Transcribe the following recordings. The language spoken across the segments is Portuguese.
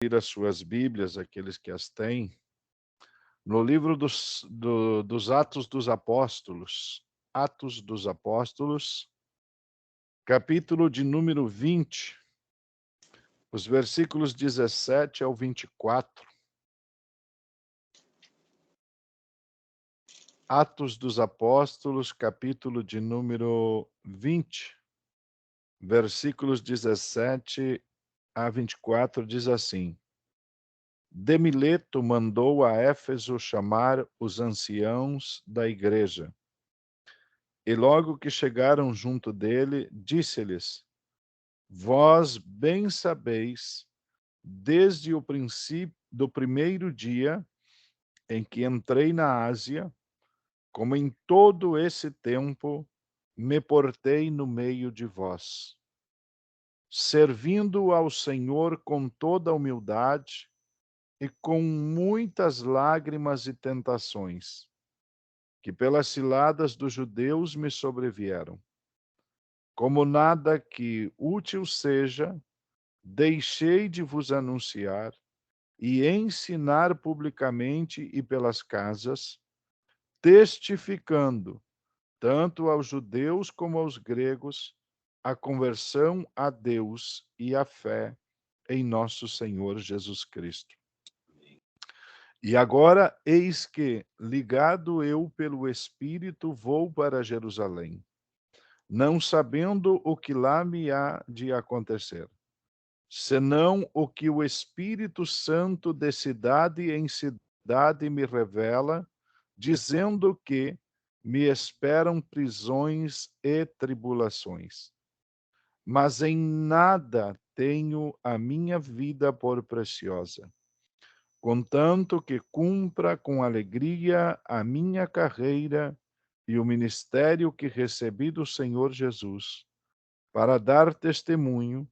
As suas Bíblias, aqueles que as têm, no livro dos Atos dos Apóstolos, Atos dos Apóstolos, capítulo de número 20, os versículos 17 ao 24. Atos dos Apóstolos, capítulo de número 20, versículos 17 a 24, diz assim: De Mileto mandou a Éfeso chamar os anciãos da igreja. E logo que chegaram junto dele, disse-lhes: Vós bem sabeis, desde o princípio do primeiro dia em que entrei na Ásia, como em todo esse tempo me portei no meio de vós, servindo ao Senhor com toda humildade e com muitas lágrimas e tentações, que pelas ciladas dos judeus me sobrevieram. Como nada que útil seja, deixei de vos anunciar e ensinar publicamente e pelas casas, testificando, tanto aos judeus como aos gregos, a conversão a Deus e a fé em nosso Senhor Jesus Cristo. E agora, eis que, ligado eu pelo Espírito, vou para Jerusalém, não sabendo o que lá me há de acontecer, senão o que o Espírito Santo de cidade em cidade me revela, dizendo que me esperam prisões e tribulações. Mas em nada tenho a minha vida por preciosa, contanto que cumpra com alegria a minha carreira e o ministério que recebi do Senhor Jesus, para dar testemunho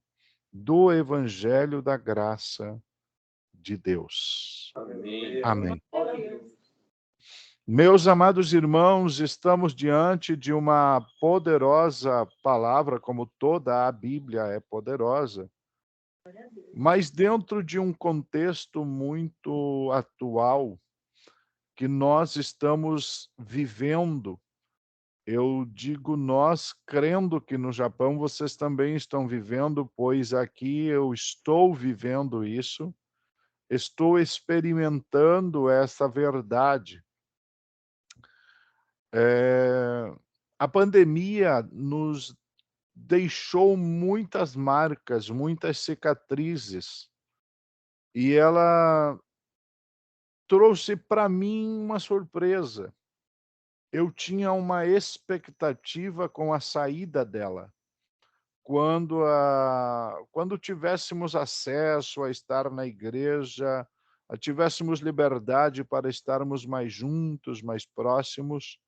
do Evangelho da graça de Deus. Amém. Amém. Meus amados irmãos, estamos diante de uma poderosa palavra, como toda a Bíblia é poderosa, mas dentro de um contexto muito atual que nós estamos vivendo. Eu digo nós, crendo que no Japão vocês também estão vivendo, pois aqui eu estou vivendo isso, estou experimentando essa verdade. A pandemia nos deixou muitas marcas, muitas cicatrizes, e ela trouxe para mim uma surpresa. Eu tinha uma expectativa com a saída dela. Quando tivéssemos acesso a estar na igreja, tivéssemos liberdade para estarmos mais juntos, mais próximos,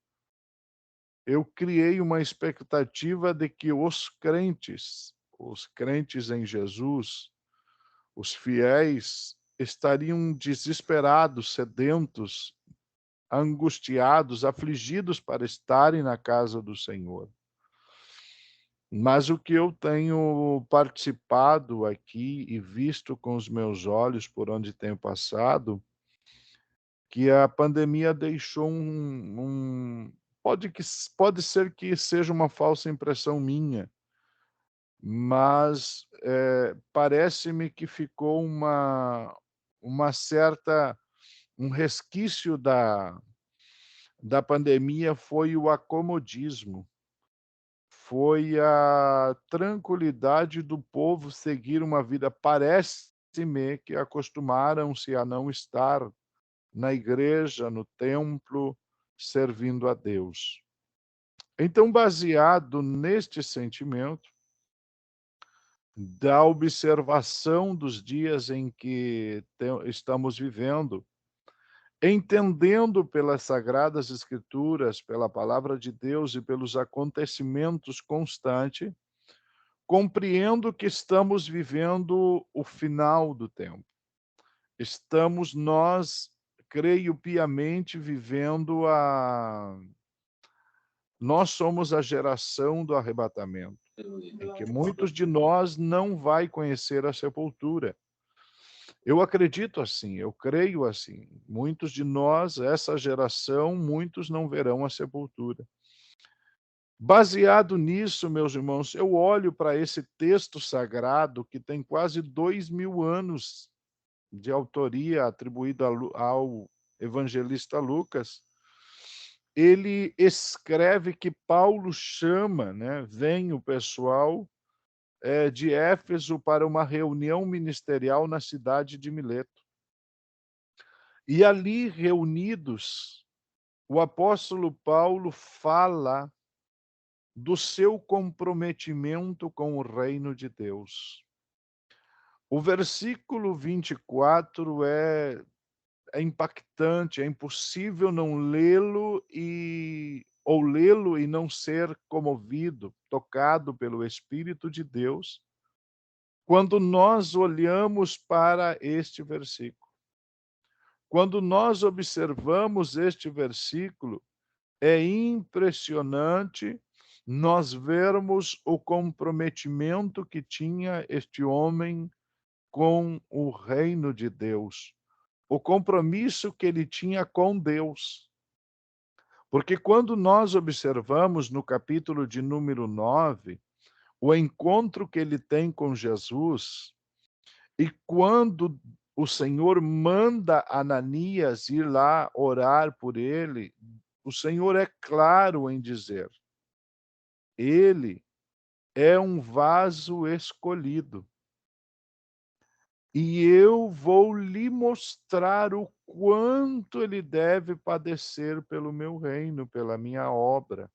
eu criei uma expectativa de que os crentes em Jesus, os fiéis, estariam desesperados, sedentos, angustiados, afligidos para estarem na casa do Senhor. Mas o que eu tenho participado aqui e visto com os meus olhos por onde tenho passado, que a pandemia deixou pode ser que seja uma falsa impressão minha, mas parece-me que ficou um resquício da pandemia foi o acomodismo. Foi a tranquilidade do povo seguir uma vida. Parece-me que acostumaram-se a não estar na igreja, no templo, servindo a Deus. Então, baseado neste sentimento, da observação dos dias em que estamos vivendo, entendendo pelas Sagradas Escrituras, pela Palavra de Deus e pelos acontecimentos constantes, compreendo que estamos vivendo o final do tempo. Estamos nós, creio piamente, vivendo Nós somos a geração do arrebatamento, em que muitos de nós não vai conhecer a sepultura. Eu acredito assim, eu creio assim. Muitos de nós, essa geração, muitos não verão a sepultura. Baseado nisso, meus irmãos, eu olho para esse texto sagrado que tem quase 2000 anos de autoria atribuída ao evangelista Lucas. Ele escreve que Paulo chama, né, vem o pessoal de Éfeso para uma reunião ministerial na cidade de Mileto. E ali reunidos, o apóstolo Paulo fala do seu comprometimento com o reino de Deus. O versículo 24 é impactante, é impossível não lê-lo ou lê-lo e não ser comovido, tocado pelo Espírito de Deus, quando nós olhamos para este versículo. Quando nós observamos este versículo, é impressionante nós vermos o comprometimento que tinha este homem com o reino de Deus, o compromisso que ele tinha com Deus. Porque quando nós observamos no capítulo de número 9, o encontro que ele tem com Jesus, e quando o Senhor manda Ananias ir lá orar por ele, o Senhor é claro em dizer: ele é um vaso escolhido. E eu vou lhe mostrar o quanto ele deve padecer pelo meu reino, pela minha obra.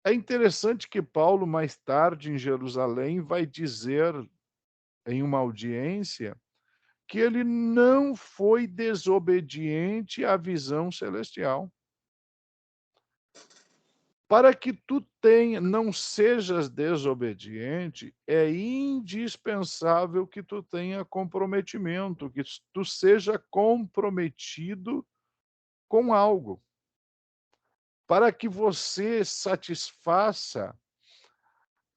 É interessante que Paulo, mais tarde em Jerusalém, vai dizer em uma audiência que ele não foi desobediente à visão celestial. Para que tu não sejas desobediente, é indispensável que tu tenha comprometimento, que tu seja comprometido com algo. Para que você satisfaça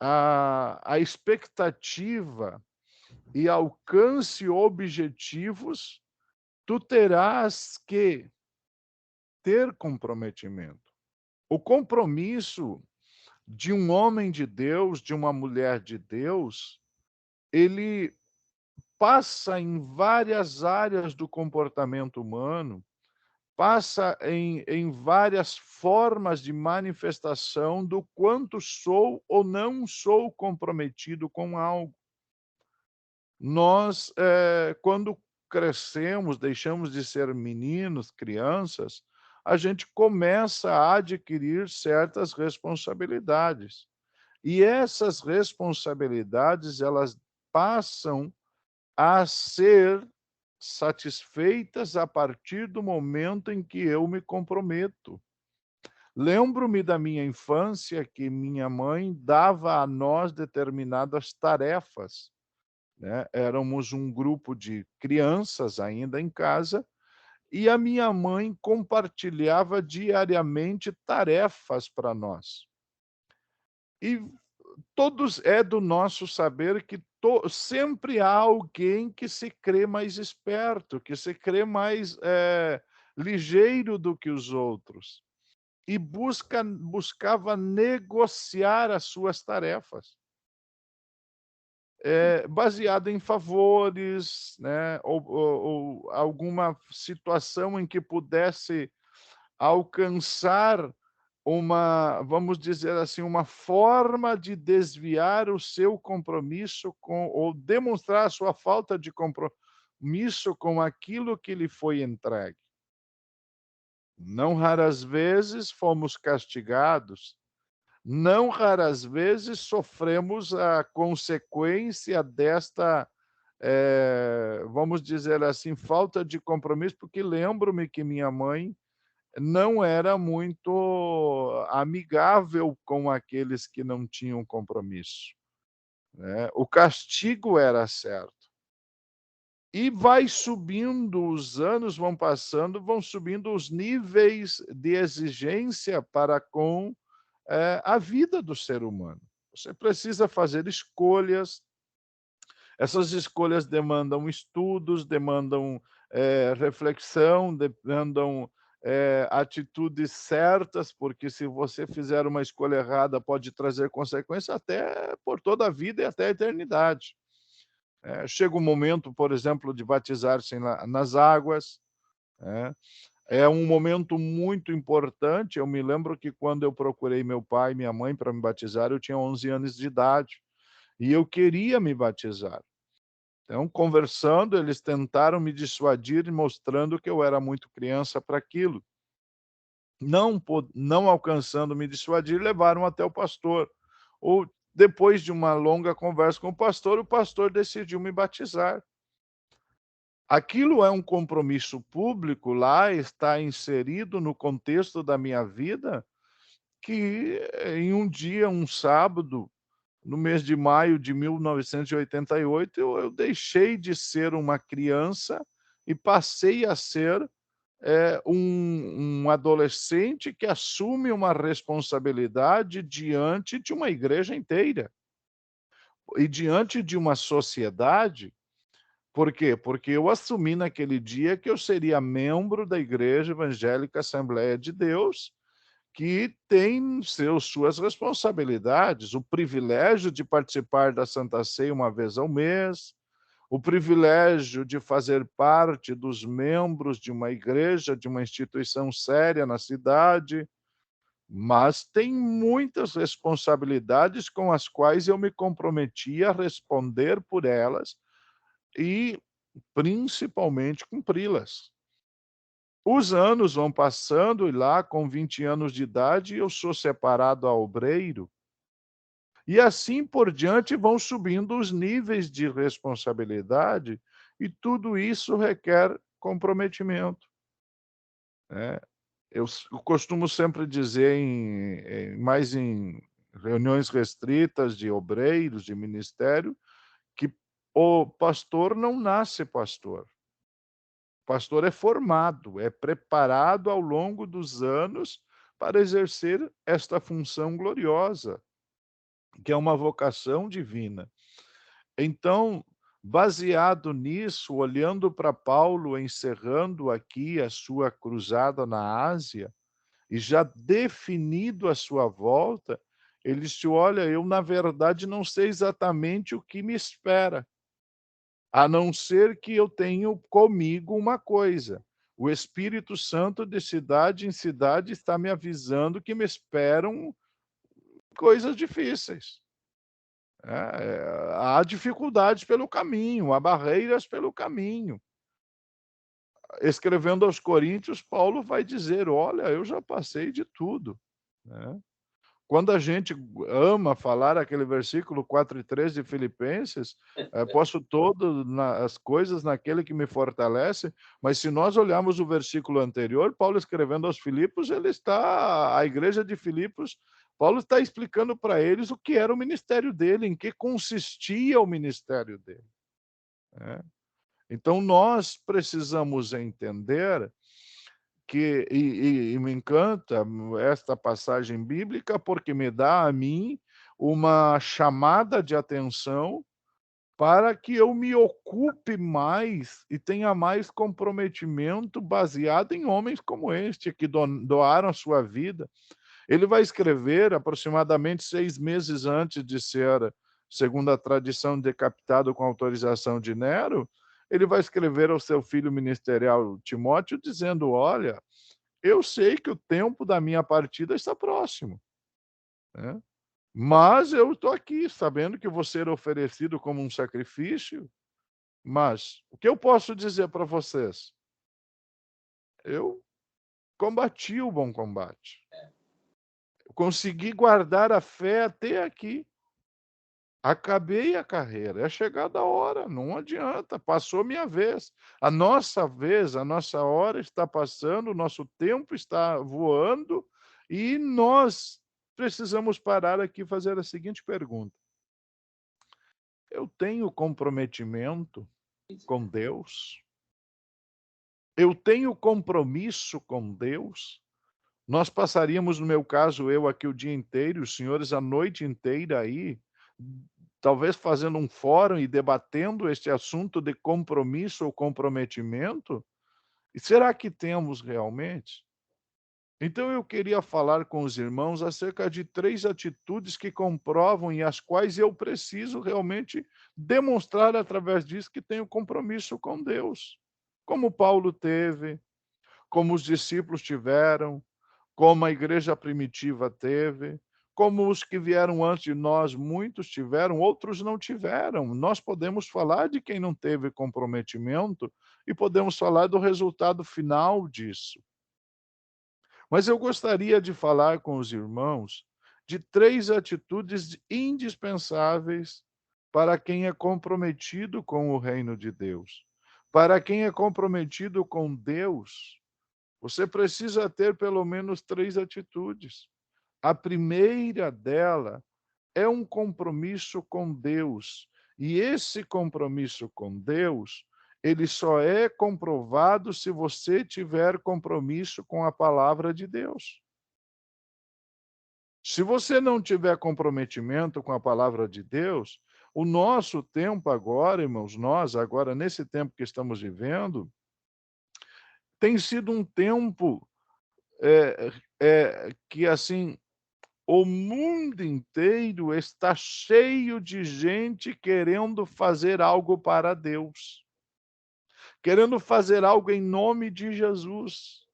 a expectativa e alcance objetivos, tu terás que ter comprometimento. O compromisso de um homem de Deus, de uma mulher de Deus, ele passa em várias áreas do comportamento humano, passa em várias formas de manifestação do quanto sou ou não sou comprometido com algo. Nós, quando crescemos, deixamos de ser meninos, crianças, a gente começa a adquirir certas responsabilidades. E essas responsabilidades, elas passam a ser satisfeitas a partir do momento em que eu me comprometo. Lembro-me da minha infância que minha mãe dava a nós determinadas tarefas, né? Éramos um grupo de crianças ainda em casa e a minha mãe compartilhava diariamente tarefas para nós. E todos é do nosso saber que sempre há alguém que se crê mais esperto, que se crê mais ligeiro do que os outros e buscava negociar as suas tarefas, baseado em favores, né, ou alguma situação em que pudesse alcançar vamos dizer assim, uma forma de desviar o seu compromisso ou demonstrar a sua falta de compromisso com aquilo que lhe foi entregue. Não raras vezes fomos castigados, não raras vezes sofremos a consequência desta, vamos dizer assim, falta de compromisso, porque lembro-me que minha mãe não era muito amigável com aqueles que não tinham compromisso, né. O castigo era certo. E vai subindo, os anos vão passando, vão subindo os níveis de exigência para com, a vida do ser humano. Você precisa fazer escolhas, Essas escolhas demandam estudos, demandam reflexão, demandam atitudes certas, porque se você fizer uma escolha errada, pode trazer consequências até por toda a vida e até a eternidade. Chega o momento, por exemplo, de batizar-se nas águas, né? É um momento muito importante. Eu me lembro que quando eu procurei meu pai e minha mãe para me batizar, eu tinha 11 anos de idade, e eu queria me batizar. Então, conversando, eles tentaram me dissuadir, mostrando que eu era muito criança para aquilo. Não alcançando me dissuadir, levaram até o pastor. Ou depois de uma longa conversa com o pastor decidiu me batizar. Aquilo é um compromisso público, lá está inserido no contexto da minha vida, que em um dia, um sábado, no mês de maio de 1988, eu deixei de ser uma criança e passei a ser um adolescente que assume uma responsabilidade diante de uma igreja inteira e diante de uma sociedade. Por quê? Porque eu assumi naquele dia que eu seria membro da Igreja Evangélica Assembleia de Deus, que tem suas responsabilidades, o privilégio de participar da Santa Ceia uma vez ao mês, o privilégio de fazer parte dos membros de uma igreja, de uma instituição séria na cidade, mas tem muitas responsabilidades com as quais eu me comprometi a responder por elas e principalmente cumpri-las. Os anos vão passando e lá com 20 anos de idade eu sou separado a obreiro, e assim por diante vão subindo os níveis de responsabilidade, e tudo isso requer comprometimento, né. Eu costumo sempre dizer em reuniões restritas de obreiros, de ministério, que o pastor não nasce pastor. O pastor é formado, é preparado ao longo dos anos para exercer esta função gloriosa, que é uma vocação divina. Então, baseado nisso, olhando para Paulo encerrando aqui a sua cruzada na Ásia, e já definido a sua volta, ele disse: "Olha, eu na verdade não sei exatamente o que me espera, a não ser que eu tenho comigo uma coisa: o Espírito Santo de cidade em cidade está me avisando que me esperam coisas difíceis. Há dificuldades pelo caminho, há barreiras pelo caminho". Escrevendo aos Coríntios, Paulo vai dizer: "Olha, eu já passei de tudo", né. Quando a gente ama falar aquele versículo 4:3 de Filipenses, posso todas as coisas naquele que me fortalece, mas se nós olharmos o versículo anterior, Paulo escrevendo aos Filipos, a igreja de Filipos, Paulo está explicando para eles o que era o ministério dele, em que consistia o ministério dele, né. Então nós precisamos entender que me encanta esta passagem bíblica, porque me dá a mim uma chamada de atenção para que eu me ocupe mais e tenha mais comprometimento baseado em homens como este, que doaram a sua vida. Ele vai escrever aproximadamente 6 meses antes de ser, segundo a tradição, decapitado com autorização de Nero. Ele vai escrever ao seu filho ministerial Timóteo dizendo: "Olha, eu sei que o tempo da minha partida está próximo, né, mas eu estou aqui sabendo que vou ser oferecido como um sacrifício, mas o que eu posso dizer para vocês? Eu combati o bom combate, eu consegui guardar a fé até aqui, acabei a carreira, é chegada a hora, não adianta, passou minha vez. A nossa vez, a nossa hora está passando, o nosso tempo está voando, e nós precisamos parar aqui e fazer a seguinte pergunta: eu tenho comprometimento com Deus? Eu tenho compromisso com Deus? Nós passaríamos, no meu caso, eu aqui o dia inteiro, os senhores a noite inteira aí, talvez fazendo um fórum e debatendo este assunto de compromisso ou comprometimento? E será que temos realmente? Então eu queria falar com os irmãos acerca de 3 atitudes que comprovam e as quais eu preciso realmente demonstrar através disso que tenho compromisso com Deus. Como Paulo teve, como os discípulos tiveram, como a igreja primitiva teve, como os que vieram antes de nós, muitos tiveram, outros não tiveram. Nós podemos falar de quem não teve comprometimento e podemos falar do resultado final disso. Mas eu gostaria de falar com os irmãos de 3 atitudes indispensáveis para quem é comprometido com o reino de Deus. Para quem é comprometido com Deus, você precisa ter pelo menos 3 atitudes. A primeira dela é um compromisso com Deus. E esse compromisso com Deus, ele só é comprovado se você tiver compromisso com a palavra de Deus. Se você não tiver comprometimento com a palavra de Deus, o nosso tempo agora, irmãos, nós agora nesse tempo que estamos vivendo, tem sido um tempo que assim o mundo inteiro está cheio de gente querendo fazer algo para Deus, querendo fazer algo em nome de Jesus.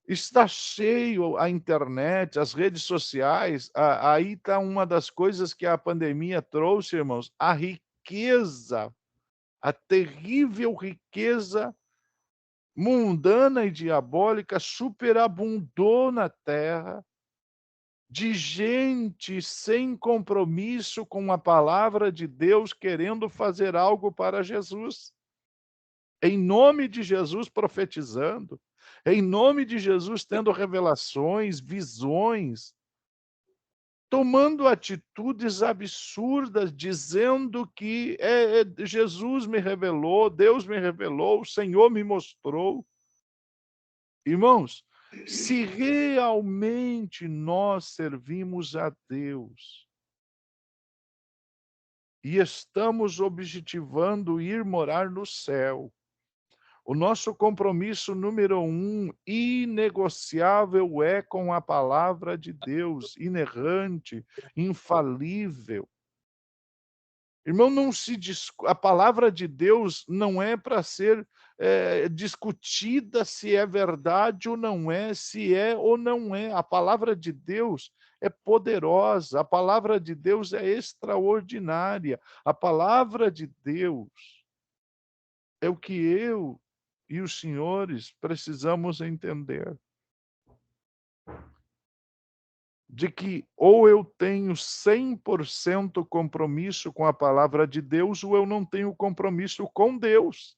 Está cheio a internet, as redes sociais, aí está uma das coisas que a pandemia trouxe, irmãos, a riqueza, a terrível riqueza mundana e diabólica superabundou na terra, de gente sem compromisso com a palavra de Deus, querendo fazer algo para Jesus. Em nome de Jesus profetizando, em nome de Jesus tendo revelações, visões, tomando atitudes absurdas, dizendo que Jesus me revelou, Deus me revelou, o Senhor me mostrou. Irmãos, se realmente nós servimos a Deus e estamos objetivando ir morar no céu, o nosso compromisso número 1, inegociável, é com a palavra de Deus, inerrante, infalível. Irmão, não se a palavra de Deus não é para ser discutida se é verdade ou não é, se é ou não é. A palavra de Deus é poderosa, a palavra de Deus é extraordinária. A palavra de Deus é o que eu e os senhores precisamos entender. De que ou eu tenho 100% compromisso com a palavra de Deus, ou eu não tenho compromisso com Deus.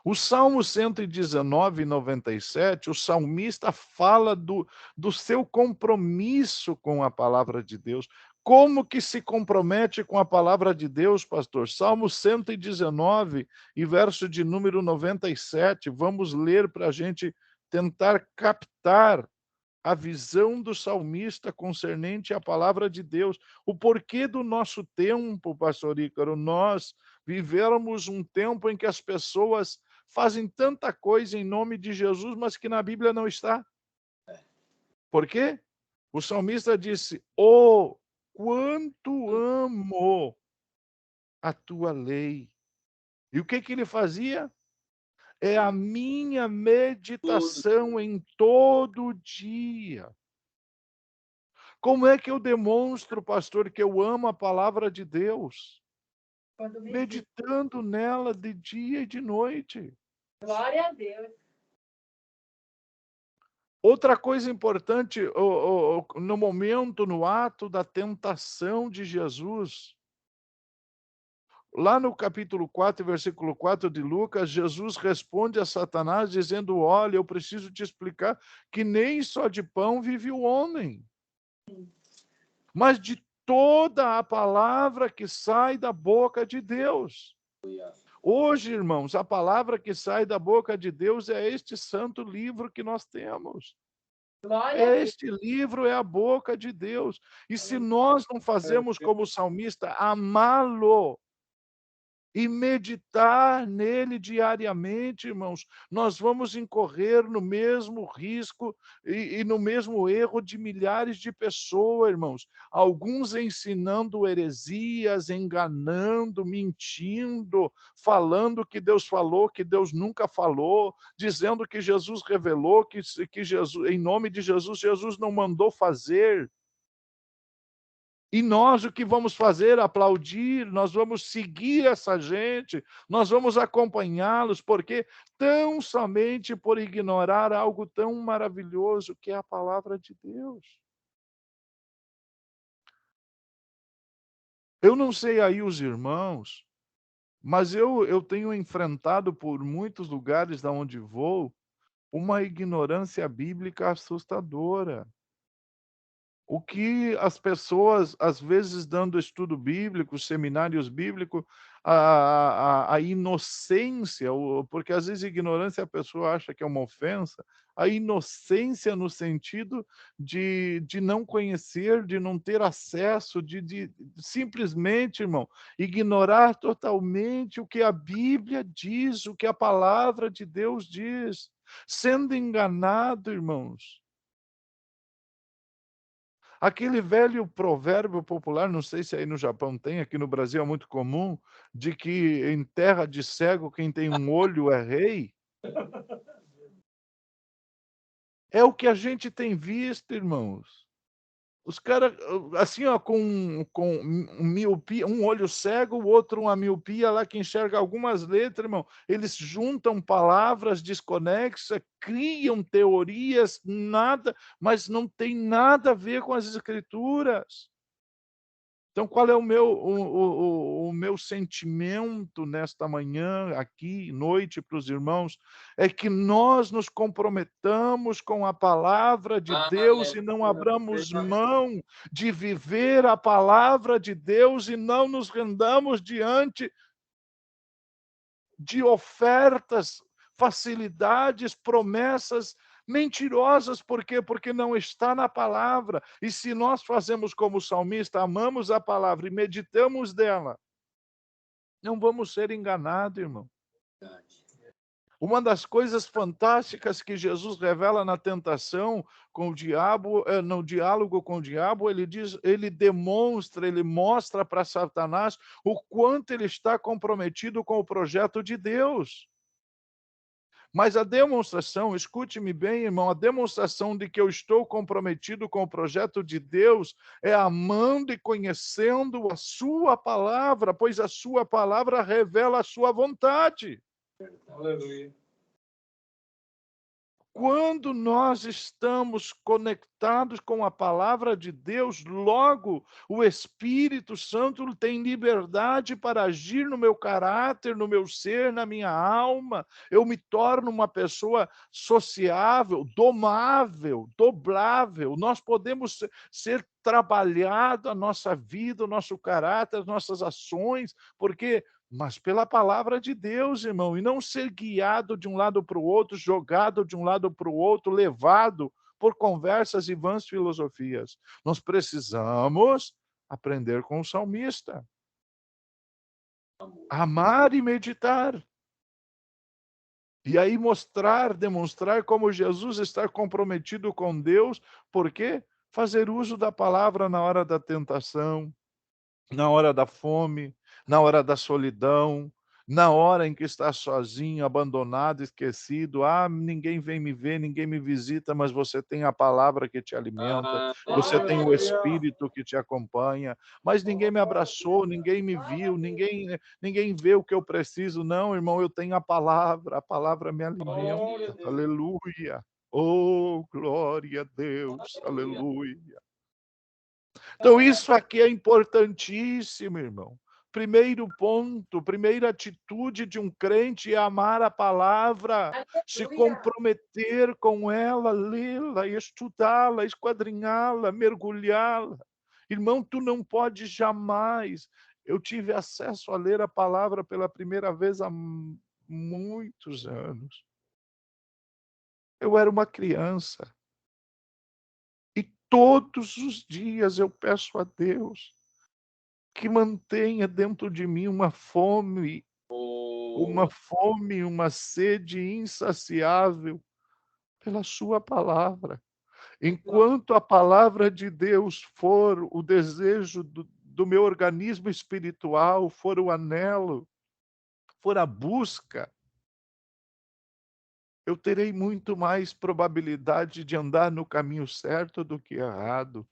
O Salmo 119, 97, o salmista fala do seu compromisso com a palavra de Deus. Como que se compromete com a palavra de Deus, pastor? Salmo 119 e verso de número 97. Vamos ler para a gente tentar captar a visão do salmista concernente à palavra de Deus. O porquê do nosso tempo, pastor Ícaro, nós vivemos um tempo em que as pessoas fazem tanta coisa em nome de Jesus, mas que na Bíblia não está. Por quê? O salmista disse: "Oh, quanto amo a tua lei". E o que que ele fazia? É a minha meditação em todo dia. Como é que eu demonstro, pastor, que eu amo a palavra de Deus? Meditando nela de dia e de noite. Glória a Deus. Outra coisa importante, no momento, no ato da tentação de Jesus, lá no capítulo 4, versículo 4 de Lucas, Jesus responde a Satanás dizendo: "Olha, eu preciso te explicar que nem só de pão vive o homem, mas de toda a palavra que sai da boca de Deus". Hoje, irmãos, a palavra que sai da boca de Deus é este santo livro que nós temos. Glória a Deus. Este livro é a boca de Deus. E se nós não fazemos como o salmista, amá-lo e meditar nele diariamente, irmãos, nós vamos incorrer no mesmo risco e no mesmo erro de milhares de pessoas, irmãos. Alguns ensinando heresias, enganando, mentindo, falando que Deus falou, que Deus nunca falou, dizendo que Jesus revelou, que Jesus, em nome de Jesus, Jesus não mandou fazer. E nós o que vamos fazer? Aplaudir, nós vamos seguir essa gente, nós vamos acompanhá-los, porque tão somente por ignorar algo tão maravilhoso que é a palavra de Deus. Eu não sei aí os irmãos, mas eu tenho enfrentado por muitos lugares da onde vou, uma ignorância bíblica assustadora. O que as pessoas, às vezes, dando estudo bíblico, seminários bíblicos, a inocência, porque às vezes ignorância a pessoa acha que é uma ofensa, a inocência no sentido de não conhecer, de não ter acesso, de simplesmente, irmão, ignorar totalmente o que a Bíblia diz, o que a palavra de Deus diz, sendo enganado, irmãos. Aquele velho provérbio popular, não sei se aí no Japão tem, aqui no Brasil é muito comum, de que em terra de cego quem tem um olho é rei. É o que a gente tem visto, irmãos. Os caras, assim, ó, com miopia, um olho cego, o outro uma miopia lá que enxerga algumas letras, irmão. Eles juntam palavras desconexas, criam teorias, nada, mas não tem nada a ver com as escrituras. Então, qual é o meu sentimento nesta manhã, aqui, noite, para os irmãos? É que nós nos comprometamos com a palavra de Deus e não Aleluia. abramos mão de viver a palavra de Deus e não nos rendamos diante de ofertas, facilidades, promessas mentirosas. Por quê? Porque não está na palavra. E se nós fazemos como o salmista, amamos a palavra e meditamos dela, não vamos ser enganados, irmão. Uma das coisas fantásticas que Jesus revela na tentação com o diabo, no diálogo com o diabo, ele diz, ele demonstra, ele mostra para Satanás o quanto ele está comprometido com o projeto de Deus. Mas a demonstração, escute-me bem, irmão, a demonstração de que eu estou comprometido com o projeto de Deus é amando e conhecendo a sua palavra, pois a sua palavra revela a sua vontade. Aleluia. Quando nós estamos conectados com a palavra de Deus, logo o Espírito Santo tem liberdade para agir no meu caráter, no meu ser, na minha alma. Eu me torno uma pessoa sociável, domável, dobrável. Nós podemos ser trabalhado a nossa vida, o nosso caráter, as nossas ações, porque mas pela palavra de Deus, irmão, e não ser guiado de um lado para o outro, jogado de um lado para o outro, levado por conversas e vãs filosofias. Nós precisamos aprender com o salmista. Amar e meditar. E aí mostrar, demonstrar como Jesus está comprometido com Deus, por quê? Fazer uso da palavra na hora da tentação, na hora da fome, na hora da solidão, na hora em que está sozinho, abandonado, esquecido. Ah, ninguém vem me ver, ninguém me visita, mas você tem a palavra que te alimenta, você tem o Aleluia. Espírito que te acompanha, mas ninguém me abraçou, ninguém me viu, ninguém vê o que eu preciso. Não, irmão, eu tenho a palavra me Glória a alimenta. Deus. Aleluia. Oh, glória a Deus. Aleluia. Aleluia. Então, isso aqui é importantíssimo, irmão. Primeiro ponto, primeira atitude de um crente é amar a palavra, se Aleluia. comprometer com ela, lê-la, estudá-la, esquadrinhá-la, mergulhá-la. Irmão, tu não podes jamais. Eu tive acesso a ler a palavra pela primeira vez há muitos anos. Eu era uma criança. Todos os dias eu peço a Deus que mantenha dentro de mim uma fome, uma sede insaciável pela sua palavra. Enquanto a palavra de Deus for o desejo do meu organismo espiritual, for o anelo, for a busca, eu terei muito mais probabilidade de andar no caminho certo do que errado.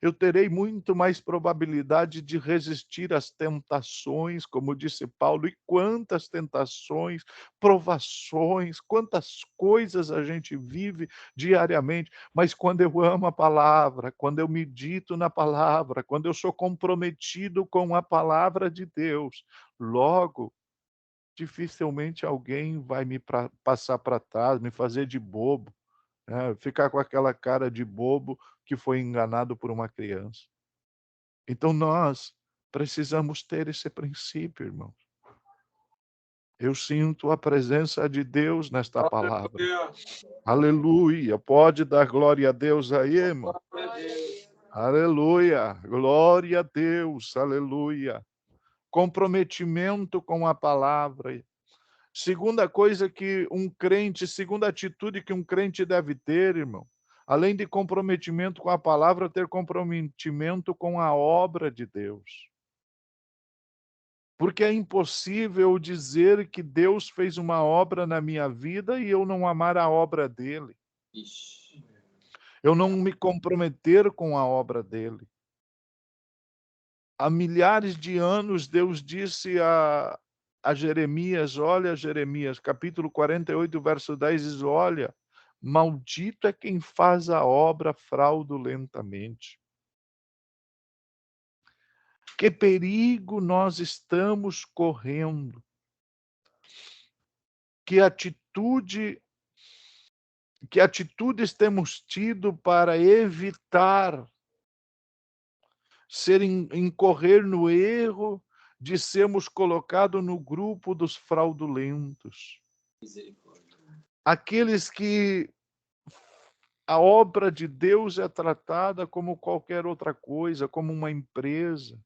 Eu terei muito mais probabilidade de resistir às tentações, como disse Paulo, e quantas tentações, provações, quantas coisas a gente vive diariamente, mas quando eu amo a palavra, quando eu medito na palavra, quando eu sou comprometido com a palavra de Deus, logo, dificilmente alguém vai me passar para trás, me fazer de bobo, né, ficar com aquela cara de bobo que foi enganado por uma criança. Então nós precisamos ter esse princípio, irmãos. Eu sinto a presença de Deus nesta palavra. Aleluia. Pode dar glória a Deus aí, irmão? Aleluia. Glória a Deus. Aleluia. Comprometimento com a palavra. Segunda coisa que um crente, segunda atitude que um crente deve ter, irmão, além de comprometimento com a palavra, ter comprometimento com a obra de Deus. Porque é impossível dizer que Deus fez uma obra na minha vida e eu não amar a obra dele. Eu não me comprometer com a obra dele. Há milhares de anos, Deus disse a Jeremias, olha, Jeremias, capítulo 48, verso 10, diz, olha, maldito é quem faz a obra fraudulentamente. Que perigo nós estamos correndo. Que atitudes temos tido para evitar incorrer no erro de sermos colocados no grupo dos fraudulentos. Aqueles que a obra de Deus é tratada como qualquer outra coisa, como uma empresa.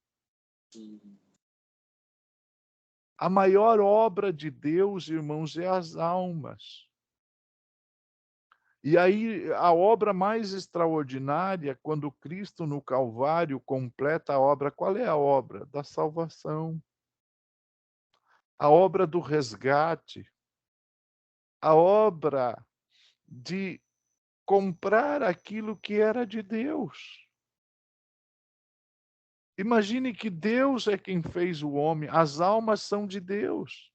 A maior obra de Deus, irmãos, é as almas. E aí, a obra mais extraordinária, quando Cristo no Calvário completa a obra, qual é a obra? Da salvação. A obra do resgate. A obra de comprar aquilo que era de Deus. Imagine que Deus é quem fez o homem, as almas são de Deus.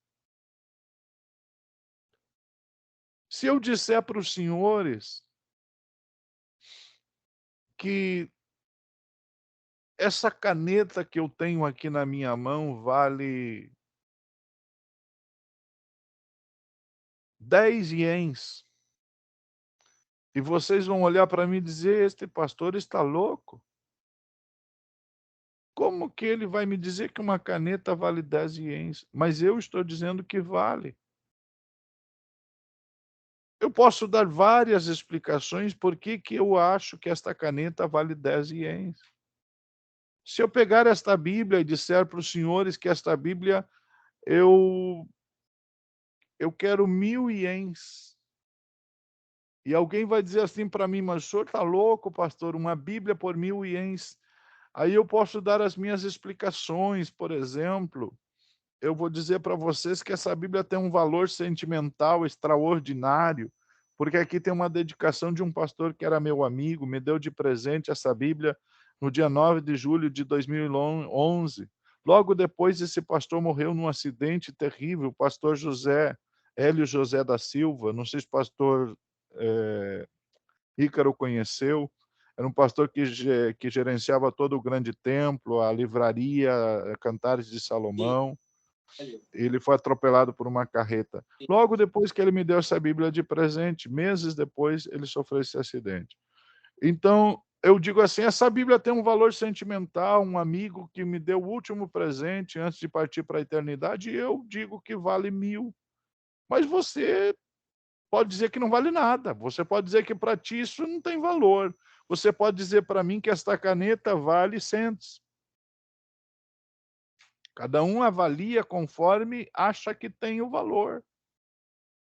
Se eu disser para os senhores que essa caneta que eu tenho aqui na minha mão vale 10 ienes, e vocês vão olhar para mim e dizer, este pastor está louco. Como que ele vai me dizer que uma caneta vale 10 ienes? Mas eu estou dizendo que vale. Eu posso dar várias explicações por que eu acho que esta caneta vale 10 ienes. Se eu pegar esta Bíblia e disser para os senhores que esta Bíblia, eu quero 1000 ienes. E alguém vai dizer assim para mim, mas o senhor está louco, pastor, uma Bíblia por 1000 ienes. Aí eu posso dar as minhas explicações, por exemplo, eu vou dizer para vocês que essa Bíblia tem um valor sentimental extraordinário, porque aqui tem uma dedicação de um pastor que era meu amigo, me deu de presente essa Bíblia no dia 9 de julho de 2011. Logo depois, esse pastor morreu num acidente terrível, o pastor Hélio José da Silva, não sei se o pastor Ícaro conheceu, era um pastor que gerenciava todo o grande templo, a livraria, Cantares de Salomão. Ele foi atropelado por uma carreta. Logo depois que ele me deu essa Bíblia de presente, meses depois, ele sofreu esse acidente. Então, eu digo assim, essa Bíblia tem um valor sentimental, um amigo que me deu o último presente antes de partir para a eternidade, e eu digo que vale 1000. Mas você pode dizer que não vale nada, você pode dizer que para ti isso não tem valor. Você pode dizer para mim que esta caneta vale cents. Cada um avalia conforme acha que tem o valor.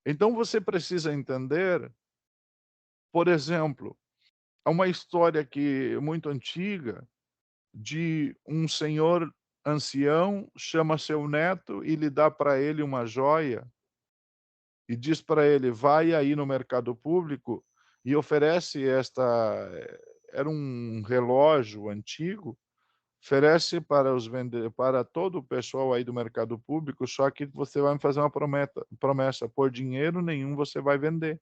Então você precisa entender, por exemplo, há uma história que muito antiga de um senhor ancião chama seu neto e lhe dá para ele uma joia e diz para ele: vai aí no mercado público e oferece esta. Era um relógio antigo, oferece para todo o pessoal aí do mercado público, só que você vai me fazer uma promessa: por dinheiro nenhum você vai vender.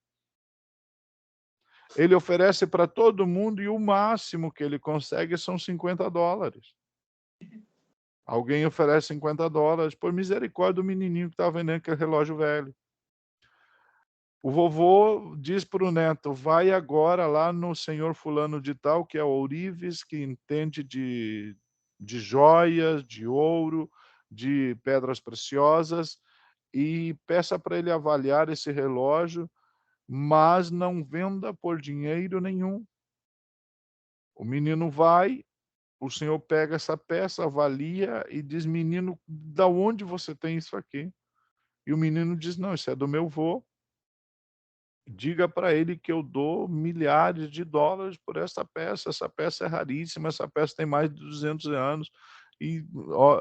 Ele oferece para todo mundo e o máximo que ele consegue são $50. Alguém oferece $50, por misericórdia do menininho que estava vendendo aquele relógio velho. O vovô diz para o neto: vai agora lá no senhor fulano de tal, que é o ourives, que entende de joias, de ouro, de pedras preciosas, e peça para ele avaliar esse relógio, mas não venda por dinheiro nenhum. O menino vai, o senhor pega essa peça, avalia e diz: menino, da onde você tem isso aqui? E o menino diz: não, isso é do meu vô. Diga para ele que eu dou milhares de dólares por essa peça é raríssima, essa peça tem mais de 200 anos, e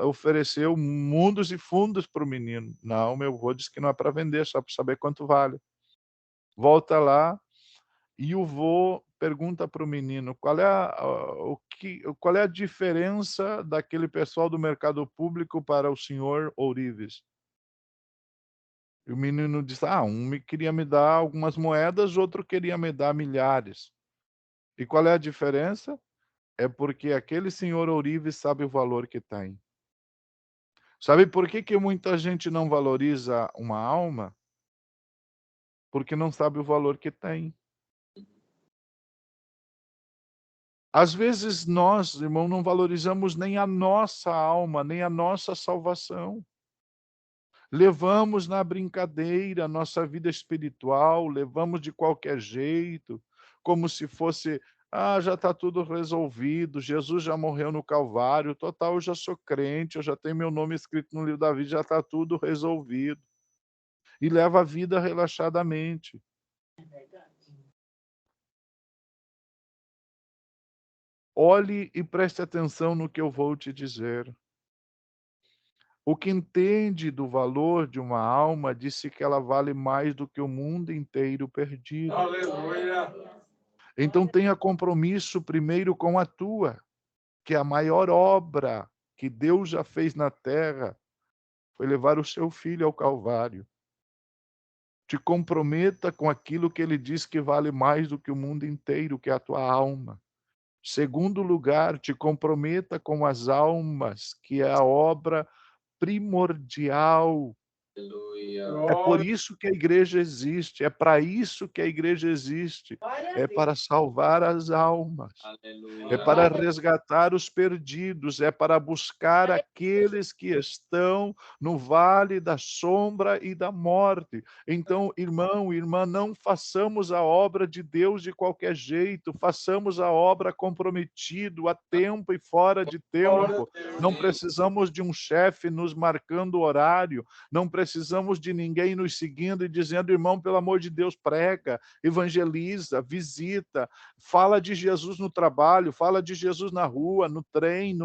ofereceu mundos e fundos para o menino. Não, meu vô disse que não é para vender, só para saber quanto vale. Volta lá, e o vô pergunta para o menino: qual é a diferença daquele pessoal do mercado público para o senhor ourives? E o menino disse: queria me dar algumas moedas, outro queria me dar milhares. E qual é a diferença? É porque aquele senhor ourives sabe o valor que tem. Sabe por que muita gente não valoriza uma alma? Porque não sabe o valor que tem. Às vezes nós, irmão, não valorizamos nem a nossa alma, nem a nossa salvação. Levamos na brincadeira a nossa vida espiritual, levamos de qualquer jeito, como se fosse: já está tudo resolvido, Jesus já morreu no Calvário, total, eu já sou crente, eu já tenho meu nome escrito no livro da vida, já está tudo resolvido. E leva a vida relaxadamente. Olhe e preste atenção no que eu vou te dizer. O que entende do valor de uma alma disse que ela vale mais do que o mundo inteiro perdido. Aleluia. Então tenha compromisso primeiro com a tua, que a maior obra que Deus já fez na terra foi levar o seu filho ao Calvário. Te comprometa com aquilo que ele diz que vale mais do que o mundo inteiro, que é a tua alma. Segundo lugar, te comprometa com as almas, que é a obra primordial. É por isso que a igreja existe, é para isso que a igreja existe, é para salvar as almas, é para resgatar os perdidos, é para buscar aqueles que estão no vale da sombra e da morte. Então, irmão, irmã, não façamos a obra de Deus de qualquer jeito, façamos a obra comprometido a tempo e fora de tempo. Não precisamos de um chefe nos marcando horário, não precisamos de ninguém nos seguindo e dizendo: irmão, pelo amor de Deus, prega, evangeliza, visita, fala de Jesus no trabalho, fala de Jesus na rua, no trem,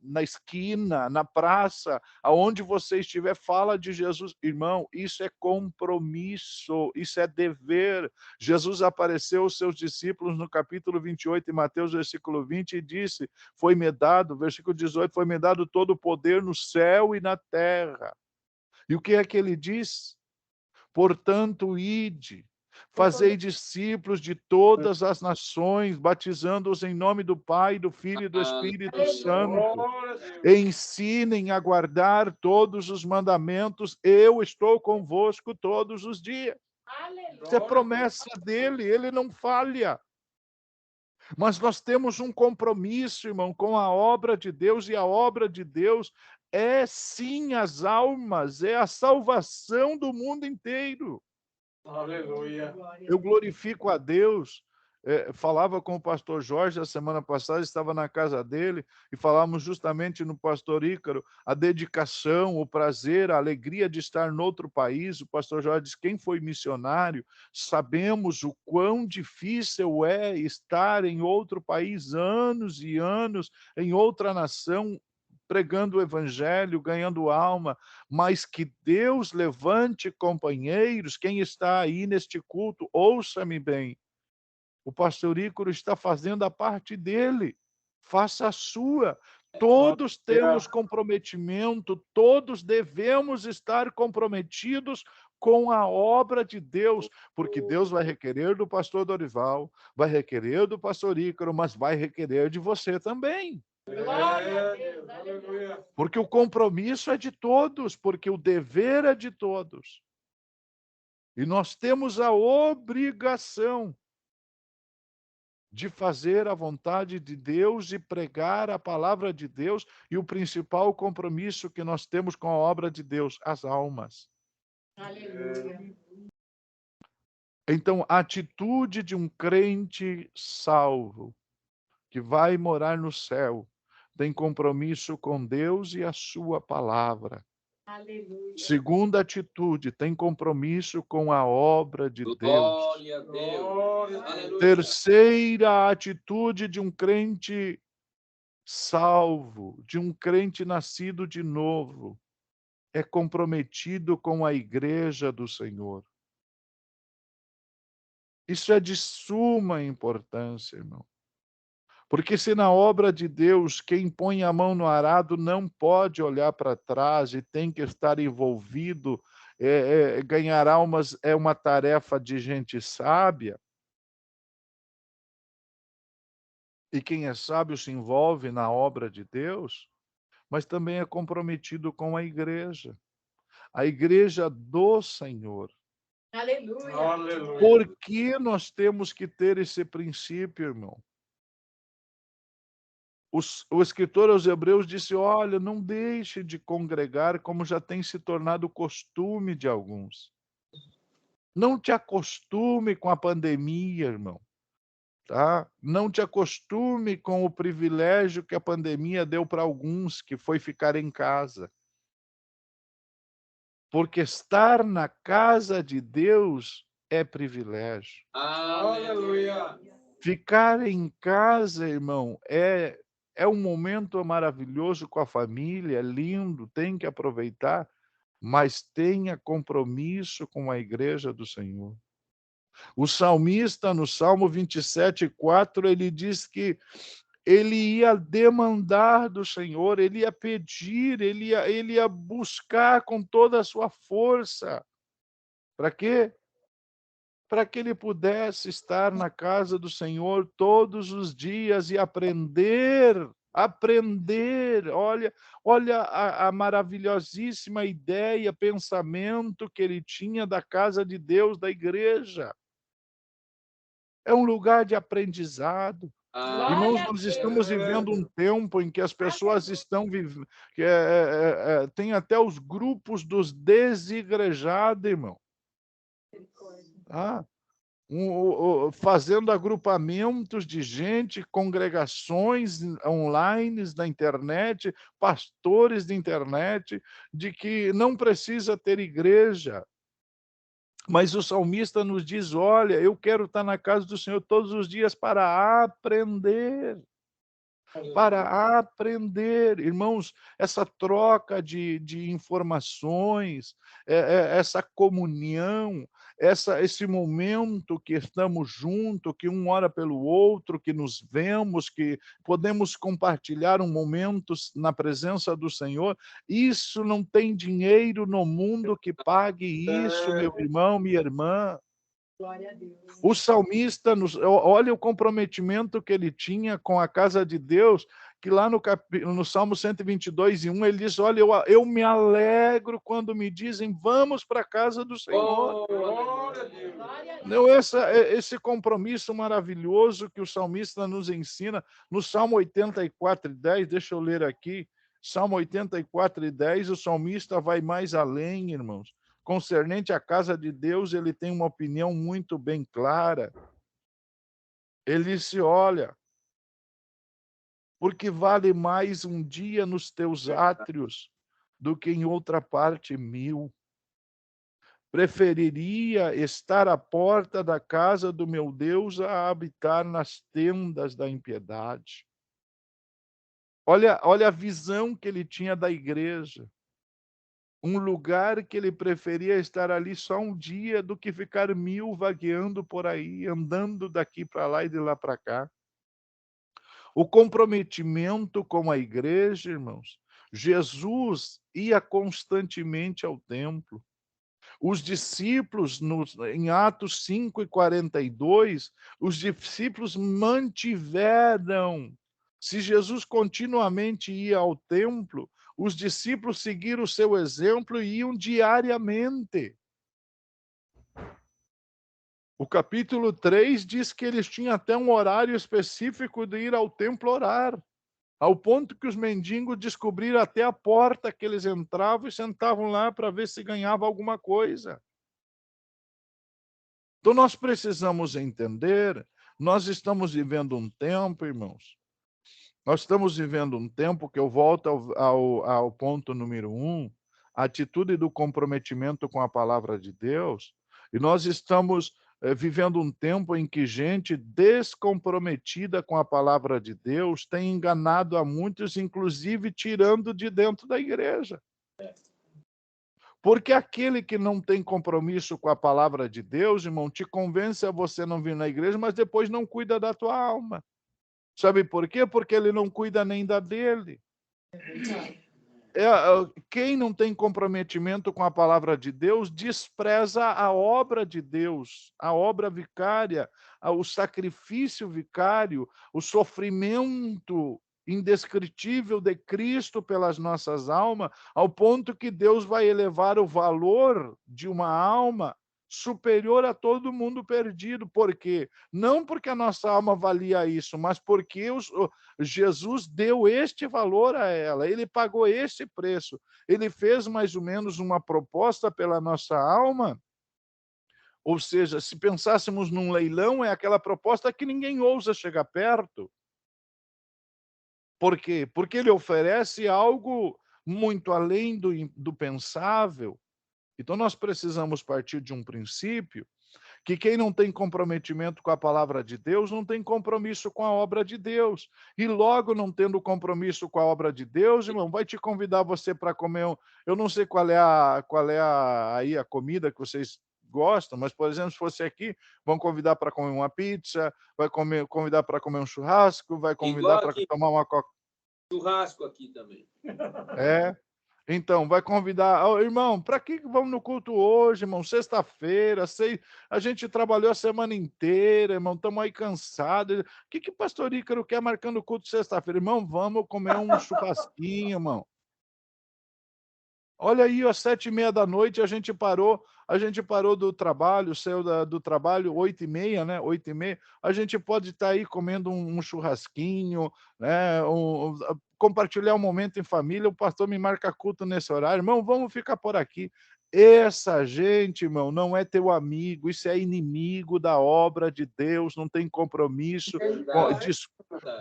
na esquina, na praça, aonde você estiver, fala de Jesus. Irmão, isso é compromisso, isso é dever. Jesus apareceu aos seus discípulos no capítulo 28, em Mateus, versículo 20, e disse: foi-me dado, versículo 18, foi-me dado todo o poder no céu e na terra. E o que é que ele diz? Portanto, ide, fazei discípulos de todas as nações, batizando-os em nome do Pai, do Filho e do Espírito Santo. Ensinem a guardar todos os mandamentos. Eu estou convosco todos os dias. Isso é promessa dele, ele não falha. Mas nós temos um compromisso, irmão, com a obra de Deus, e a obra de Deus é sim as almas, é a salvação do mundo inteiro. Aleluia. Eu glorifico a Deus falava com o pastor Jorge a semana passada, estava na casa dele, e falávamos justamente no pastor Ícaro, a dedicação, o prazer, a alegria de estar noutro país. O pastor Jorge disse: quem foi missionário, sabemos o quão difícil é estar em outro país, anos e anos, em outra nação, pregando o evangelho, ganhando alma, mas que Deus levante companheiros. Quem está aí neste culto, ouça-me bem, o pastor Ícaro está fazendo a parte dele, faça a sua. Todos temos comprometimento, todos devemos estar comprometidos com a obra de Deus, porque Deus vai requerer do pastor Dorival, vai requerer do pastor Ícaro, mas vai requerer de você também. Glória a Deus, aleluia. Porque o compromisso é de todos, porque o dever é de todos. E nós temos a obrigação de fazer a vontade de Deus e pregar a palavra de Deus, e o principal compromisso que nós temos com a obra de Deus, as almas. Aleluia. Então, a atitude de um crente salvo, que vai morar no céu, tem compromisso com Deus e a sua palavra. Aleluia. Segunda atitude, tem compromisso com a obra de Deus. Glória a Deus. Aleluia. Terceira atitude de um crente salvo, de um crente nascido de novo, é comprometido com a igreja do Senhor. Isso é de suma importância, irmão. Porque se na obra de Deus, quem põe a mão no arado não pode olhar para trás e tem que estar envolvido, ganhar almas é uma tarefa de gente sábia. E quem é sábio se envolve na obra de Deus, mas também é comprometido com a igreja do Senhor. Aleluia. Aleluia. Por que nós temos que ter esse princípio, irmão? O escritor aos Hebreus disse: olha, não deixe de congregar como já tem se tornado costume de alguns. Não te acostume com a pandemia, irmão. Tá? Não te acostume com o privilégio que a pandemia deu para alguns, que foi ficar em casa. Porque estar na casa de Deus é privilégio. Aleluia. Ficar em casa, irmão, é um momento maravilhoso com a família, é lindo, tem que aproveitar, mas tenha compromisso com a igreja do Senhor. O salmista, no Salmo 27:4, ele diz que ele ia demandar do Senhor, ele ia pedir, ele ia buscar com toda a sua força. Para quê? Para que ele pudesse estar na casa do Senhor todos os dias e aprender. Olha a maravilhosíssima ideia, pensamento que ele tinha da casa de Deus, da igreja. É um lugar de aprendizado. Irmãos, nós estamos vivendo um tempo em que as pessoas estão vivendo, tem até os grupos dos desigrejados, irmão. Ah, fazendo agrupamentos de gente, congregações online na internet, pastores de internet, de que não precisa ter igreja. Mas o salmista nos diz: olha, eu quero estar na casa do Senhor todos os dias para aprender. Para aprender. Irmãos, essa troca de informações, essa comunhão, esse momento que estamos juntos, que um ora pelo outro, que nos vemos, que podemos compartilhar um momento na presença do Senhor, isso não tem dinheiro no mundo que pague isso, meu irmão, minha irmã. Glória a Deus. O salmista, olha o comprometimento que ele tinha com a casa de Deus, que lá no Salmo 122:1, ele diz: olha, eu me alegro quando me dizem, vamos para a casa do Senhor. Glória a Deus. Não, esse compromisso maravilhoso que o salmista nos ensina, no Salmo 84:10, deixa eu ler aqui, Salmo 84:10, o salmista vai mais além, irmãos. Concernente à casa de Deus, ele tem uma opinião muito bem clara. Ele disse: olha, porque vale mais um dia nos teus átrios do que em outra parte 1000. Preferiria estar à porta da casa do meu Deus a habitar nas tendas da impiedade. Olha a visão que ele tinha da igreja. Um lugar que ele preferia estar ali só um dia do que ficar 1000 vagueando por aí, andando daqui para lá e de lá para cá. O comprometimento com a igreja, irmãos. Jesus ia constantemente ao templo. Os discípulos, em Atos 5:42, os discípulos mantiveram. Se Jesus continuamente ia ao templo, os discípulos seguiram o seu exemplo e iam diariamente. O capítulo 3 diz que eles tinham até um horário específico de ir ao templo orar, ao ponto que os mendigos descobriram até a porta que eles entravam e sentavam lá para ver se ganhava alguma coisa. Então, nós precisamos entender, nós estamos vivendo um tempo, irmãos, nós estamos vivendo um tempo que eu volto ao ponto número 1, a atitude do comprometimento com a palavra de Deus, e nós estamos vivendo um tempo em que gente descomprometida com a palavra de Deus tem enganado a muitos, inclusive tirando de dentro da igreja. Porque aquele que não tem compromisso com a palavra de Deus, irmão, te convence a você não vir na igreja, mas depois não cuida da tua alma. Sabe por quê? Porque ele não cuida nem da dele. Quem não tem comprometimento com a palavra de Deus despreza a obra de Deus, a obra vicária, o sacrifício vicário, o sofrimento indescritível de Cristo pelas nossas almas, ao ponto que Deus vai elevar o valor de uma alma superior a todo mundo perdido. Por quê? Não porque a nossa alma valia isso, mas porque Jesus deu este valor a ela, ele pagou este preço, ele fez mais ou menos uma proposta pela nossa alma. Ou seja, se pensássemos num leilão, é aquela proposta que ninguém ousa chegar perto. Por quê? Porque ele oferece algo muito além do pensável. Então, nós precisamos partir de um princípio que quem não tem comprometimento com a palavra de Deus não tem compromisso com a obra de Deus. E logo, não tendo compromisso com a obra de Deus, irmão, vai te convidar você para comer eu não sei aí a comida que vocês gostam, mas, por exemplo, se fosse aqui, vão convidar para comer uma pizza, convidar para comer um churrasco, vai convidar para tomar uma coca. Churrasco aqui também. É. Então, vai convidar, irmão, para que vamos no culto hoje, irmão? Sexta-feira, a gente trabalhou a semana inteira, irmão, estamos aí cansados. O que pastor Ícaro quer marcando o culto sexta-feira? Irmão, vamos comer um churrasquinho, irmão. Olha aí, às 7:30 a gente parou do trabalho, saiu do trabalho 8:30, né? 8:30, a gente pode estar aí comendo um churrasquinho, né? Compartilhar um momento em família, o pastor me marca culto nesse horário, irmão, vamos ficar por aqui. Essa gente, irmão, não é teu amigo, isso é inimigo da obra de Deus, não tem compromisso.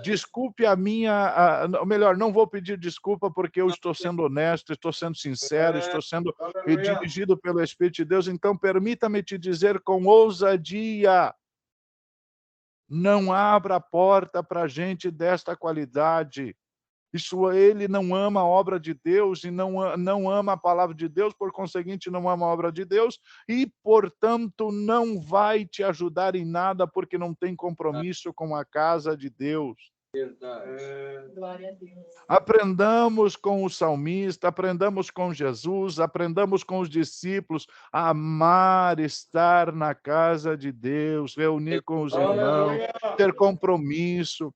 Desculpe melhor, não vou pedir desculpa porque eu estou sendo honesto, estou sendo sincero, estou sendo dirigido pelo Espírito de Deus, então permita-me te dizer com ousadia, não abra a porta para gente desta qualidade. Ele não ama a obra de Deus e não ama a palavra de Deus, por conseguinte, não ama a obra de Deus e, portanto, não vai te ajudar em nada porque não tem compromisso com a casa de Deus. Glória a Deus. Aprendamos com o salmista, aprendamos com Jesus, aprendamos com os discípulos a amar estar na casa de Deus, reunir com os irmãos, ter compromisso.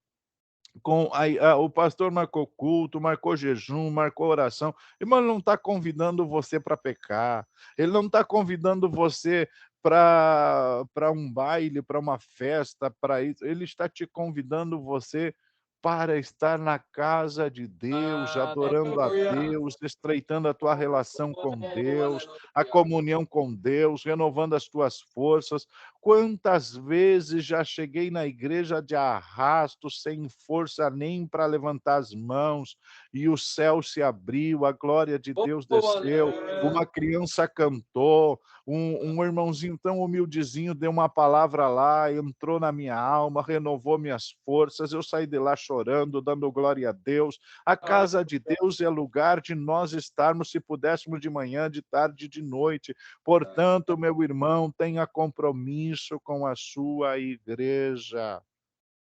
O pastor marcou culto, marcou jejum, marcou oração. Irmão, ele não está convidando você para pecar. Ele não está convidando você para um baile, para uma festa, para isso. Ele está te convidando você para estar na casa de Deus, adorando a Aleluia. Deus, estreitando a tua relação com Deus, a Aleluia. comunhão com Deus, renovando as tuas forças. Quantas vezes já cheguei na igreja de arrasto, sem força nem para levantar as mãos, e o céu se abriu, a glória de Deus desceu, uma criança cantou, um irmãozinho tão humildezinho deu uma palavra lá, entrou na minha alma, renovou minhas forças, eu saí de lá chorando, dando glória a Deus. A casa de Deus é lugar de nós estarmos, se pudéssemos, de manhã, de tarde, de noite. Portanto, meu irmão, tenha compromisso com a sua igreja.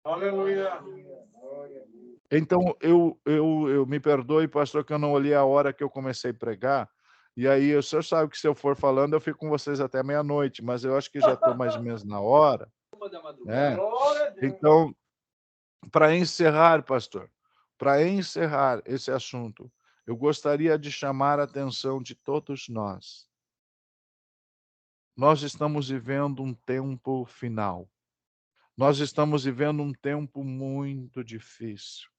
Aleluia. Então, eu me perdoe, pastor, que eu não olhei a hora que eu comecei a pregar, e aí o senhor sabe que se eu for falando, eu fico com vocês até meia-noite, mas eu acho que já estou mais ou menos na hora, 1h da madrugada. né? Glória a Deus. Então, para encerrar, pastor, para encerrar esse assunto, eu gostaria de chamar a atenção de todos nós. Nós estamos vivendo um tempo final. Nós estamos vivendo um tempo muito difícil.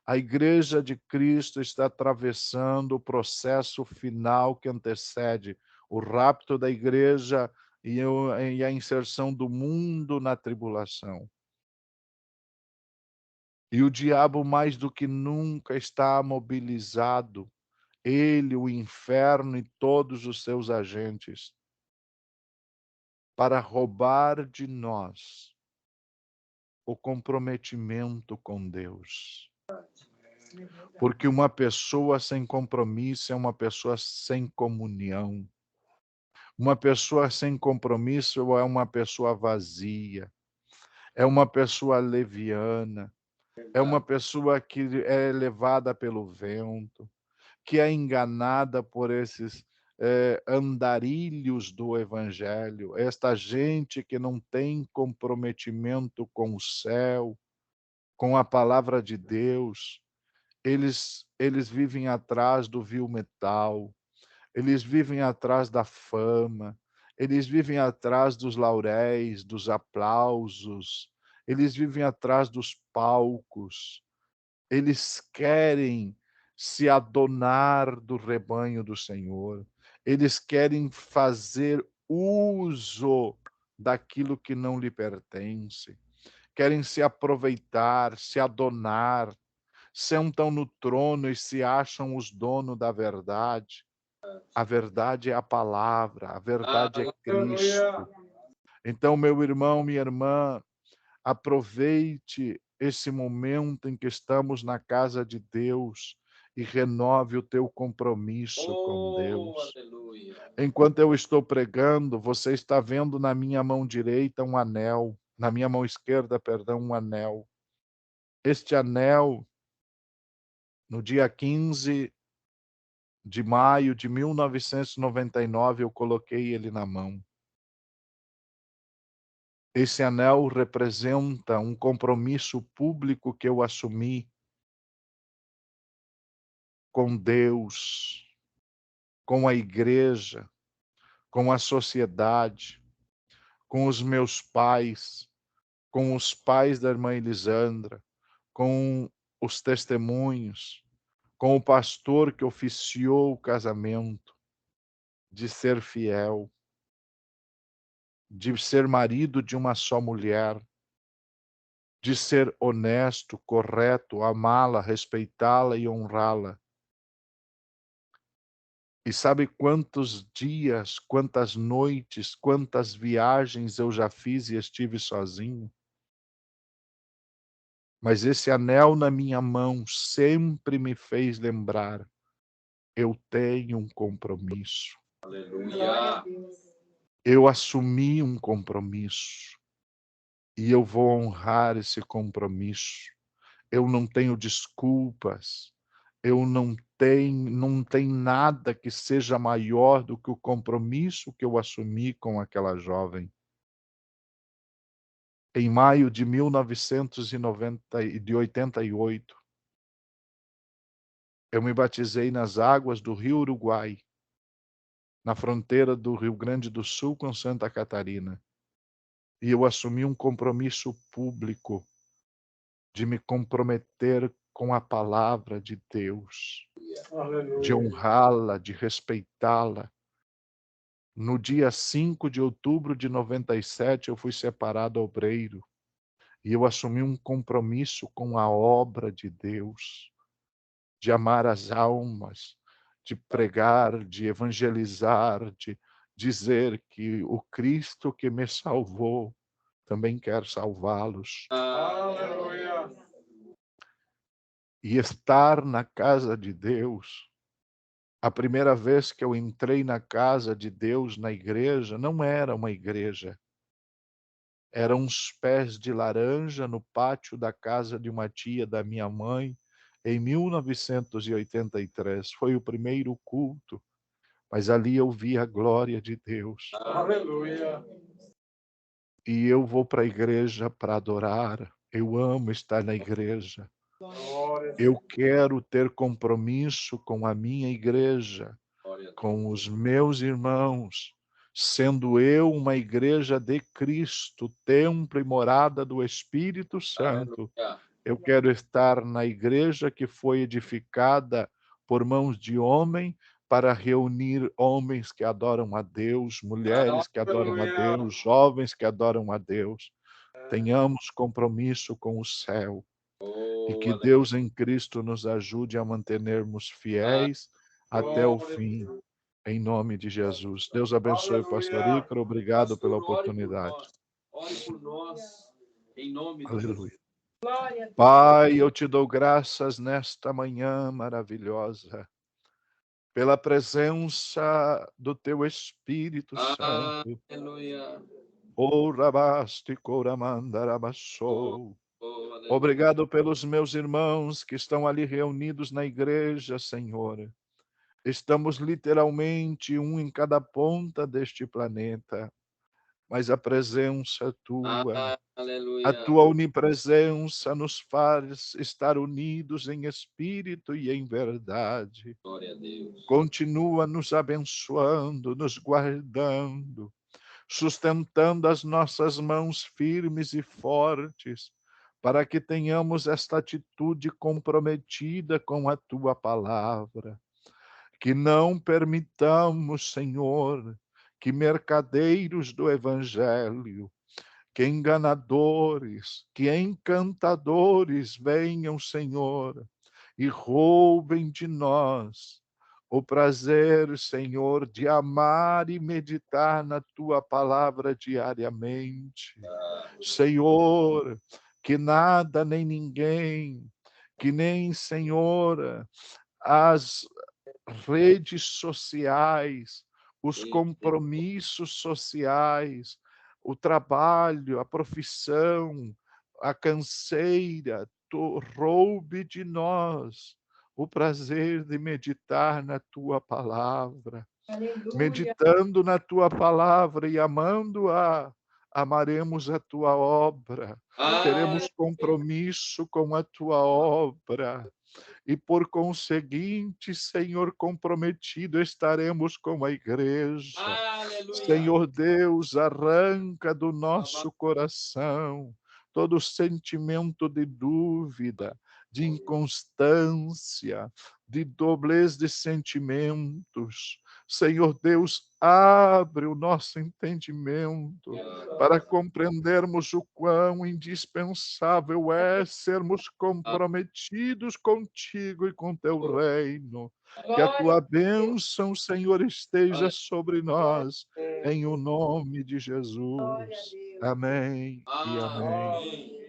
A Igreja de Cristo está atravessando o processo final que antecede o rapto da Igreja e a inserção do mundo na tribulação. E o diabo, mais do que nunca, está mobilizado, ele, o inferno e todos os seus agentes, para roubar de nós o comprometimento com Deus. Porque uma pessoa sem compromisso é uma pessoa sem comunhão. Uma pessoa sem compromisso é uma pessoa vazia, é uma pessoa leviana, é uma pessoa que é levada pelo vento, que é enganada por esses andarilhos do evangelho, esta gente que não tem comprometimento com o céu, com a palavra de Deus. Eles vivem atrás do vil metal, eles vivem atrás da fama, eles vivem atrás dos lauréis, dos aplausos, eles vivem atrás dos palcos, eles querem se adonar do rebanho do Senhor, eles querem fazer uso daquilo que não lhe pertence, querem se aproveitar, se adonar, sentam no trono e se acham os donos da verdade. A verdade é a palavra, a verdade é Cristo. Então, meu irmão, minha irmã, aproveite esse momento em que estamos na casa de Deus e renove o teu compromisso com Deus. Aleluia. Enquanto eu estou pregando, você está vendo na minha mão direita um anel, na minha mão esquerda, perdão, um anel. Este anel, no dia 15 de maio de 1999, eu coloquei ele na mão. Esse anel representa um compromisso público que eu assumi com Deus, com a igreja, com a sociedade, com os meus pais, com os pais da irmã Elisandra, com os testemunhos, com o pastor que oficiou o casamento, de ser fiel, de ser marido de uma só mulher, de ser honesto, correto, amá-la, respeitá-la e honrá-la. E sabe quantos dias, quantas noites, quantas viagens eu já fiz e estive sozinho? Mas esse anel na minha mão sempre me fez lembrar: eu tenho um compromisso. Aleluia. Eu assumi um compromisso. E eu vou honrar esse compromisso. Eu não tenho desculpas. Eu não tem nada que seja maior do que o compromisso que eu assumi com aquela jovem. Em maio de 1988, eu me batizei nas águas do Rio Uruguai, na fronteira do Rio Grande do Sul com Santa Catarina. E eu assumi um compromisso público de me comprometer com a palavra de Deus, de Aleluia. honrá-la, de respeitá-la. No dia 5 de outubro de 97, eu fui separado obreiro e eu assumi um compromisso com a obra de Deus, de amar as almas, de pregar, de evangelizar, de dizer que o Cristo que me salvou também quer salvá-los. Aleluia. E estar na casa de Deus, a primeira vez que eu entrei na casa de Deus, na igreja, não era uma igreja. Eram uns pés de laranja no pátio da casa de uma tia da minha mãe, em 1983. Foi o primeiro culto, mas ali eu vi a glória de Deus. Aleluia. E eu vou para a igreja para adorar. Eu amo estar na igreja. Glória. Eu quero ter compromisso com a minha igreja, com os meus irmãos, sendo eu uma igreja de Cristo, templo e morada do Espírito Santo. Eu quero estar na igreja que foi edificada por mãos de homem para reunir homens que adoram a Deus, mulheres que adoram a Deus, jovens que adoram a Deus. Tenhamos compromisso com o céu. E que Deus em Cristo nos ajude a mantermos fiéis até o fim, em nome de Jesus. Deus abençoe o pastor Ícaro, obrigado pela oportunidade. Ore por nós, em nome de Aleluia. Jesus. Pai, eu te dou graças nesta manhã maravilhosa, pela presença do teu Espírito Santo. Aleluia. Obrigado pelos meus irmãos que estão ali reunidos na igreja, Senhor. Estamos literalmente um em cada ponta deste planeta, mas a presença tua, Aleluia. a tua onipresença nos faz estar unidos em espírito e em verdade. Glória a Deus. Continua nos abençoando, nos guardando, sustentando as nossas mãos firmes e fortes, para que tenhamos esta atitude comprometida com a tua palavra. Que não permitamos, Senhor, que mercadeiros do evangelho, que enganadores, que encantadores venham, Senhor, e roubem de nós o prazer, Senhor, de amar e meditar na tua palavra diariamente. Senhor, que nada nem ninguém, que nem, Senhor, as redes sociais, os compromissos sociais, o trabalho, a profissão, a canseira, roube de nós o prazer de meditar na tua palavra. Aleluia. Meditando na tua palavra e amando-a, amaremos a tua obra, teremos compromisso com a tua obra. E por conseguinte, Senhor, comprometido estaremos com a igreja. Aleluia. Senhor Deus, arranca do nosso coração todo sentimento de dúvida, de inconstância, de doblez de sentimentos. Senhor Deus, abre o nosso entendimento para compreendermos o quão indispensável é sermos comprometidos contigo e com teu reino. Que a tua bênção, Senhor, esteja sobre nós, em o nome de Jesus. Amém e amém.